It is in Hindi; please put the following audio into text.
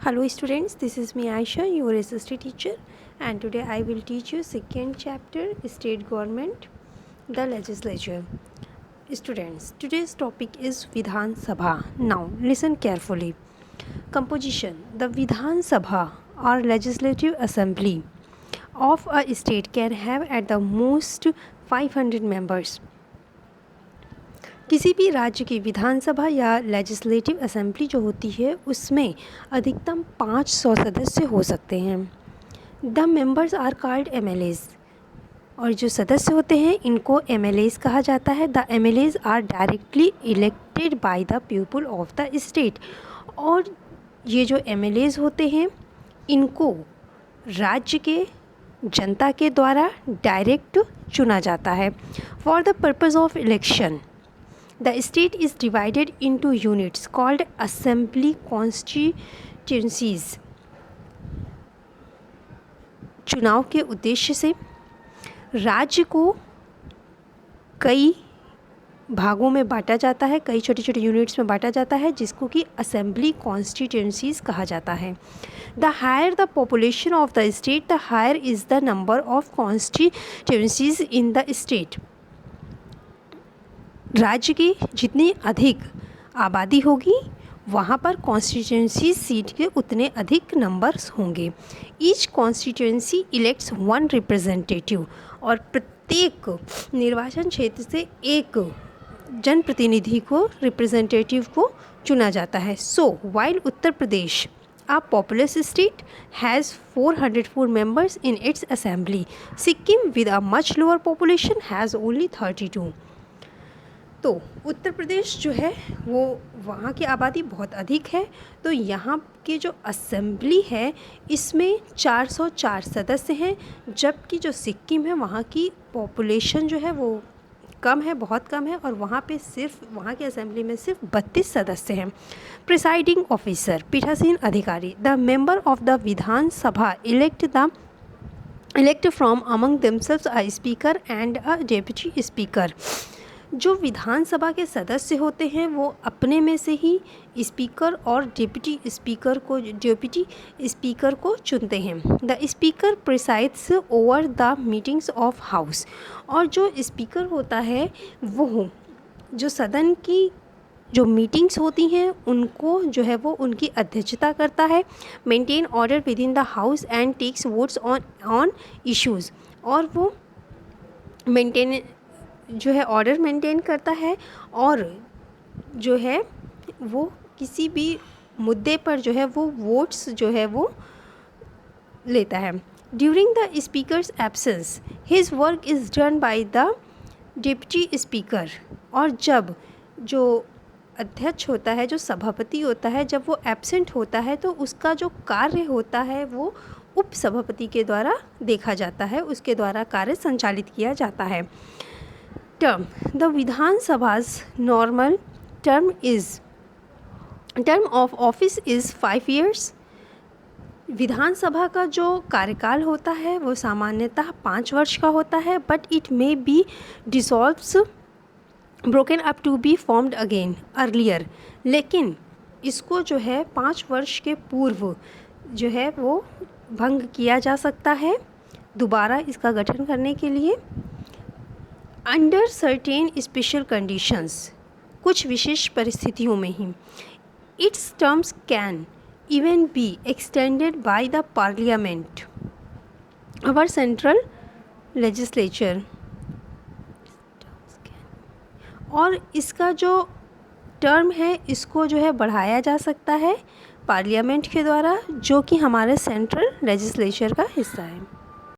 Hello students, this is me Aisha, your SST teacher, and today I will teach you second chapter, State Government, the Legislature. Students, today's topic is Vidhan Sabha. Now listen carefully. Composition: the Vidhan Sabha or Legislative Assembly of a state can have at the most 500 members. किसी भी राज्य की विधानसभा या लेजिस्लेटिव असेंबली जो होती है उसमें अधिकतम 500 सदस्य हो सकते हैं. The members are called MLAs, और जो सदस्य होते हैं इनको MLAs कहा जाता है. The MLAs are directly elected by the people of the state, और ये जो MLAs होते हैं इनको राज्य के जनता के द्वारा डायरेक्ट चुना जाता है. For the purpose of election the state is divided into units called assembly constituencies. चुनाव के उद्देश्य से राज्य को कई भागों में बांटा जाता है, कई छोटे छोटे यूनिट्स में बांटा जाता है, जिसको कि असेंबली कॉन्स्टिट्यूंसीज कहा जाता है. The higher the population of the state, the higher is the number of constituencies in the state. राज्य की जितनी अधिक आबादी होगी वहाँ पर कॉन्स्टिट्यूंसी सीट के उतने अधिक नंबर्स होंगे. Each constituency elects one representative, और प्रत्येक निर्वाचन क्षेत्र से एक जनप्रतिनिधि को, रिप्रेजेंटेटिव को चुना जाता है. So while Uttar Pradesh a populous state has 404 members in its assembly, Sikkim with a much lower population has only 32. तो उत्तर प्रदेश जो है वो वहाँ की आबादी बहुत अधिक है, तो यहाँ की जो असेंबली है इसमें 404 सदस्य हैं, जबकि जो सिक्किम है वहाँ की पॉपुलेशन जो है वो कम है, बहुत कम है, और वहाँ पे सिर्फ वहाँ की असेंबली में सिर्फ 32 सदस्य हैं. प्रिसाइडिंग ऑफिसर, पीठासीन अधिकारी. The member of the Vidhan Sabha elect from among themselves a speaker and a deputy speaker. जो विधानसभा के सदस्य होते हैं वो अपने में से ही स्पीकर और डेप्यूटी स्पीकर को चुनते हैं. The speaker presides over the meetings of house, और जो स्पीकर होता है वो जो सदन की जो मीटिंग्स होती हैं उनको जो है वो उनकी अध्यक्षता करता है. Maintain order within the house and takes votes on issues, और वो ऑर्डर मेंटेन करता है और जो है वो किसी भी मुद्दे पर जो है वो वोट्स जो है वो लेता है. During the speakers absence his work is done by the deputy speaker, और जब जो अध्यक्ष होता है, जो सभापति होता है, जब वो एब्सेंट होता है तो उसका जो कार्य होता है वो उप सभापति के द्वारा देखा जाता है, उसके द्वारा कार्य संचालित किया जाता है. Term, the Vidhan Sabha's normal term of office is 5 years. Vidhan Sabha का जो कार्यकाल होता है वो सामान्यतः 5 वर्ष का होता है, but it may be dissolves broken up to be formed again earlier. लेकिन इसको जो है 5 वर्ष के पूर्व जो है वो भंग किया जा सकता है दोबारा इसका गठन करने के लिए. अंडर सर्टेन स्पेशल कंडीशंस, कुछ विशेष परिस्थितियों में ही. It's terms can even be extended by the parliament, our central legislature, और इसका जो टर्म है इसको जो है बढ़ाया जा सकता है पार्लियामेंट के द्वारा, जो कि हमारे सेंट्रल लेजिस्लेचर का हिस्सा है.